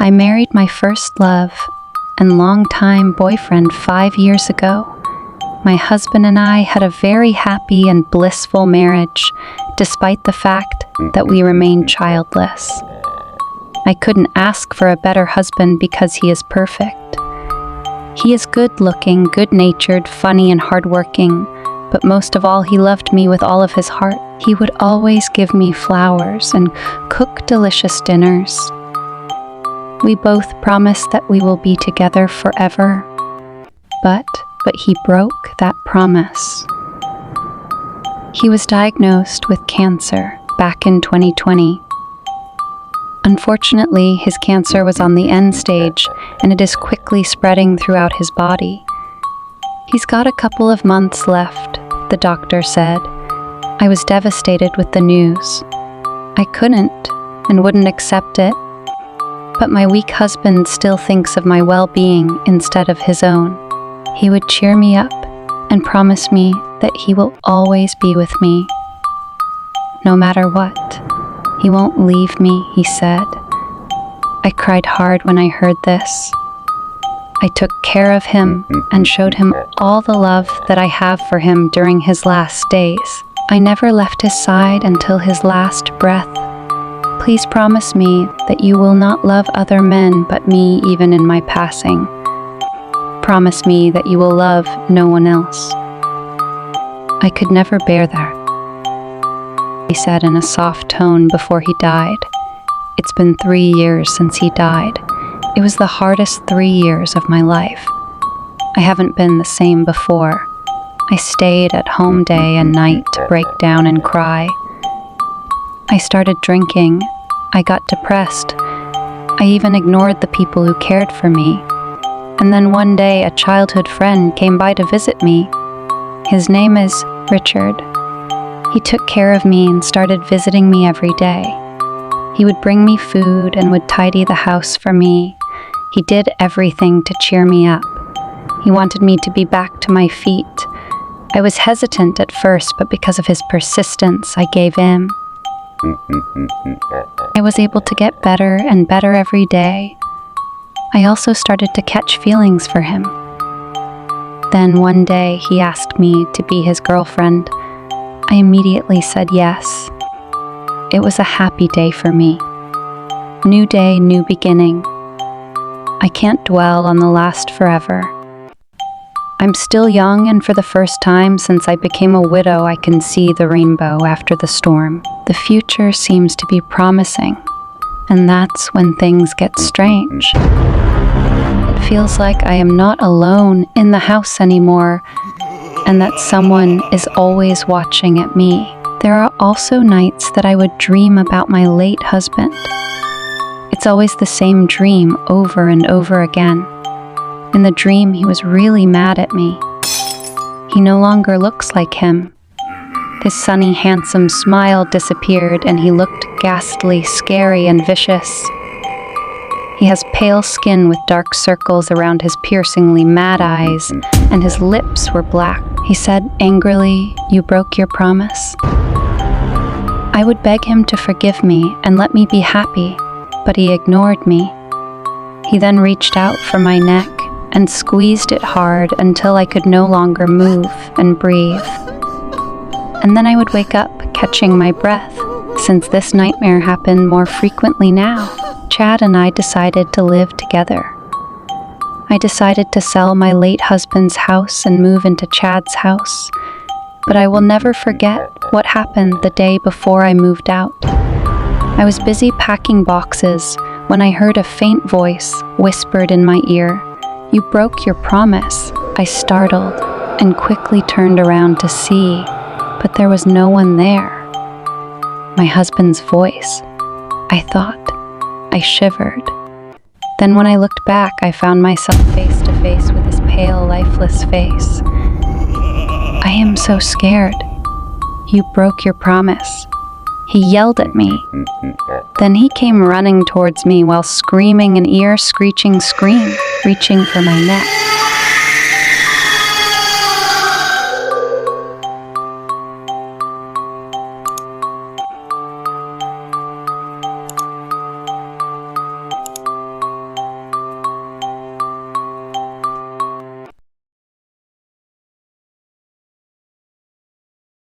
I married my first love and longtime boyfriend 5 years ago. My husband and I had a very happy and blissful marriage, despite the fact that we remained childless. I couldn't ask for a better husband because he is perfect. He is good-looking, good-natured, funny, and hardworking, but most of all, he loved me with all of his heart. He would always give me flowers and cook delicious dinners. We both promised that we will be together forever, but he broke that promise. He was diagnosed with cancer back in 2020. Unfortunately, his cancer was on the end stage, and it is quickly spreading throughout his body. He's got a couple of months left, the doctor said. I was devastated with the news. I couldn't and wouldn't accept it, but my weak husband still thinks of my well-being instead of his own. He would cheer me up and promise me that he will always be with me, no matter what. He won't leave me, he said. I cried hard when I heard this. I took care of him and showed him all the love that I have for him during his last days. I never left his side until his last breath. Please promise me that you will not love other men but me even in my passing. Promise me that you will love no one else. I could never bear that, he said in a soft tone before he died. It's been 3 years since he died. It was the hardest 3 years of my life. I haven't been the same before. I stayed at home day and night to break down and cry. I started drinking. I got depressed. I even ignored the people who cared for me. And then one day a childhood friend came by to visit me. His name is Richard. He took care of me and started visiting me every day. He would bring me food and would tidy the house for me. He did everything to cheer me up. He wanted me to be back to my feet. I was hesitant at first, but because of his persistence, I gave in. I was able to get better and better every day. I also started to catch feelings for him. Then one day he asked me to be his girlfriend. I immediately said yes. It was a happy day for me. New day, new beginning. I can't dwell on the last forever. I'm still young, and for the first time since I became a widow, I can see the rainbow after the storm. The future seems to be promising, and that's when things get strange. It feels like I am not alone in the house anymore, and that someone is always watching at me. There are also nights that I would dream about my late husband. It's always the same dream over and over again. In the dream, he was really mad at me. He no longer looks like him. His sunny, handsome smile disappeared, and he looked ghastly, scary, and vicious. He has pale skin with dark circles around his piercingly mad eyes, and his lips were black. He said angrily, "You broke your promise." I would beg him to forgive me and let me be happy, but he ignored me. He then reached out for my neck and squeezed it hard until I could no longer move and breathe. And then I would wake up catching my breath. Since this nightmare happened more frequently now, Chad and I decided to live together. I decided to sell my late husband's house and move into Chad's house. But I will never forget what happened the day before I moved out. I was busy packing boxes when I heard a faint voice whispered in my ear, "You broke your promise." I startled and quickly turned around to see, but there was no one there. My husband's voice. I thought. I shivered. Then when I looked back, I found myself face to face with his pale, lifeless face. I am so scared. You broke your promise. He yelled at me. Then he came running towards me while screaming an ear-screeching scream, reaching for my neck.